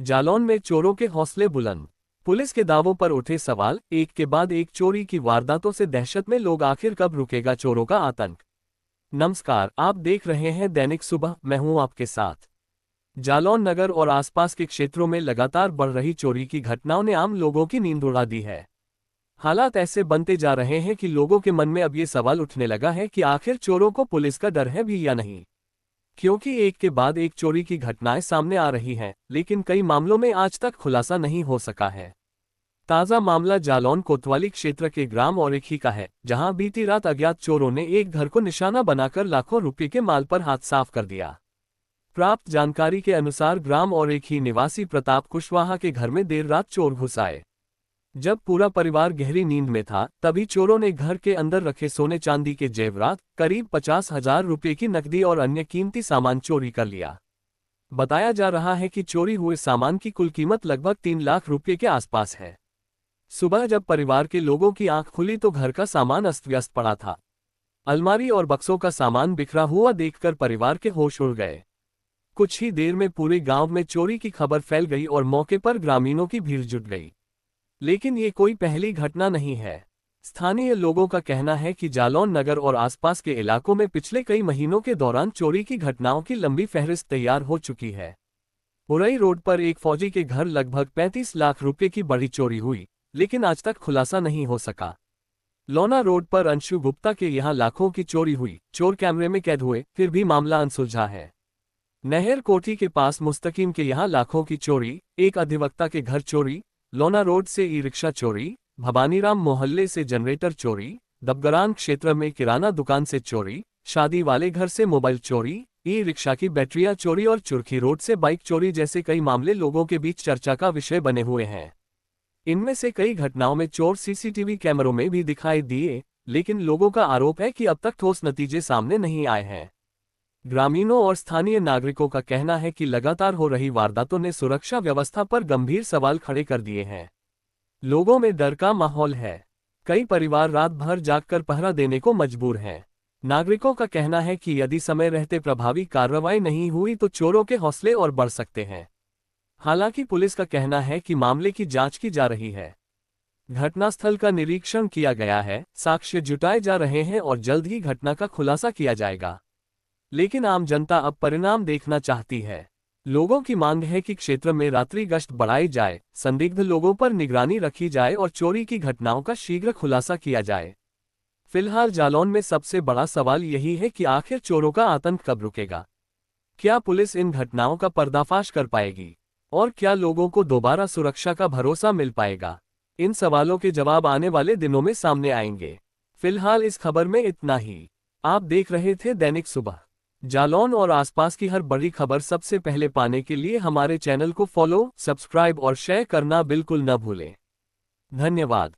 जालौन में चोरों के हौसले बुलंद। पुलिस के दावों पर उठे सवाल, एक के बाद एक चोरी की वारदातों से दहशत में लोग, आखिर कब रुकेगा चोरों का आतंक। नमस्कार, आप देख रहे हैं दैनिक सुबह, मैं हूं आपके साथ। जालौन नगर और आसपास के क्षेत्रों में लगातार बढ़ रही चोरी की घटनाओं ने आम लोगों की नींद उड़ा दी है। हालात ऐसे बनते जा रहे हैं कि लोगों के मन में अब ये सवाल उठने लगा है कि आखिर चोरों को पुलिस का डर है भी या नहीं। क्योंकि एक के बाद एक चोरी की घटनाएं सामने आ रही हैं, लेकिन कई मामलों में आज तक खुलासा नहीं हो सका है। ताज़ा मामला जालौन कोतवाली क्षेत्र के ग्राम औरेखी का है, जहां बीती रात अज्ञात चोरों ने एक घर को निशाना बनाकर लाखों रुपए के माल पर हाथ साफ कर दिया। प्राप्त जानकारी के अनुसार ग्राम औरेखी निवासी प्रताप कुशवाहा के घर में देर रात चोर घुस आए। जब पूरा परिवार गहरी नींद में था, तभी चोरों ने घर के अंदर रखे सोने चांदी के जेवरात, करीब 50,000 रुपये की नकदी और अन्य कीमती सामान चोरी कर लिया। बताया जा रहा है कि चोरी हुए सामान की कुल कीमत लगभग 3 लाख रुपये के आसपास है। सुबह जब परिवार के लोगों की आंख खुली तो घर का सामान अस्त व्यस्त पड़ा था। अलमारी और बक्सों का सामान बिखरा हुआ देखकर परिवार के होश उड़ गए। कुछ ही देर में पूरे गांव में चोरी की खबर फैल गई और मौके पर ग्रामीणों की भीड़ जुट गई। लेकिन ये कोई पहली घटना नहीं है। स्थानीय लोगों का कहना है कि जालौन नगर और आसपास के इलाकों में पिछले कई महीनों के दौरान चोरी की घटनाओं की लंबी फहरिस्त तैयार हो चुकी है। उरई रोड पर एक फौजी के घर लगभग 35 लाख रुपए की बड़ी चोरी हुई, लेकिन आज तक खुलासा नहीं हो सका। लौना रोड पर अंशु गुप्ता के यहां लाखों की चोरी हुई, चोर कैमरे में कैद हुए, फिर भी मामला अनसुलझा है। नहर कोठी के पास मुस्तकीम के यहां लाखों की चोरी, एक अधिवक्ता के घर चोरी, लौना रोड से ई रिक्शा चोरी, भवानीराम मोहल्ले से जनरेटर चोरी, दबगरान क्षेत्र में किराना दुकान से चोरी, शादी वाले घर से मोबाइल चोरी, ई रिक्शा की बैटरियां चोरी और चुरखी रोड से बाइक चोरी जैसे कई मामले लोगों के बीच चर्चा का विषय बने हुए हैं। इनमें से कई घटनाओं में चोर सीसीटीवी कैमरों में भी दिखाई दिए, लेकिन लोगों का आरोप है कि अब तक ठोस नतीजे सामने नहीं आए हैं। ग्रामीणों और स्थानीय नागरिकों का कहना है कि लगातार हो रही वारदातों ने सुरक्षा व्यवस्था पर गंभीर सवाल खड़े कर दिए हैं। लोगों में डर का माहौल है। कई परिवार रात भर जागकर पहरा देने को मजबूर हैं। नागरिकों का कहना है कि यदि समय रहते प्रभावी कार्रवाई नहीं हुई तो चोरों के हौसले और बढ़ सकते हैं। हालांकि पुलिस का कहना है कि मामले की जांच की जा रही है। घटनास्थल का निरीक्षण किया गया है, साक्ष्य जुटाए जा रहे हैं और जल्द ही घटना का खुलासा किया जाएगा। लेकिन आम जनता अब परिणाम देखना चाहती है। लोगों की मांग है कि क्षेत्र में रात्रि गश्त बढ़ाई जाए, संदिग्ध लोगों पर निगरानी रखी जाए और चोरी की घटनाओं का शीघ्र खुलासा किया जाए। फिलहाल जालौन में सबसे बड़ा सवाल यही है कि आखिर चोरों का आतंक कब रुकेगा। क्या पुलिस इन घटनाओं का पर्दाफाश कर पाएगी और क्या लोगों को दोबारा सुरक्षा का भरोसा मिल पाएगा। इन सवालों के जवाब आने वाले दिनों में सामने आएंगे। फिलहाल इस खबर में इतना ही। आप देख रहे थे दैनिक सुबह। जालौन और आसपास की हर बड़ी खबर सबसे पहले पाने के लिए हमारे चैनल को फॉलो, सब्सक्राइब और शेयर करना बिल्कुल न भूलें। धन्यवाद।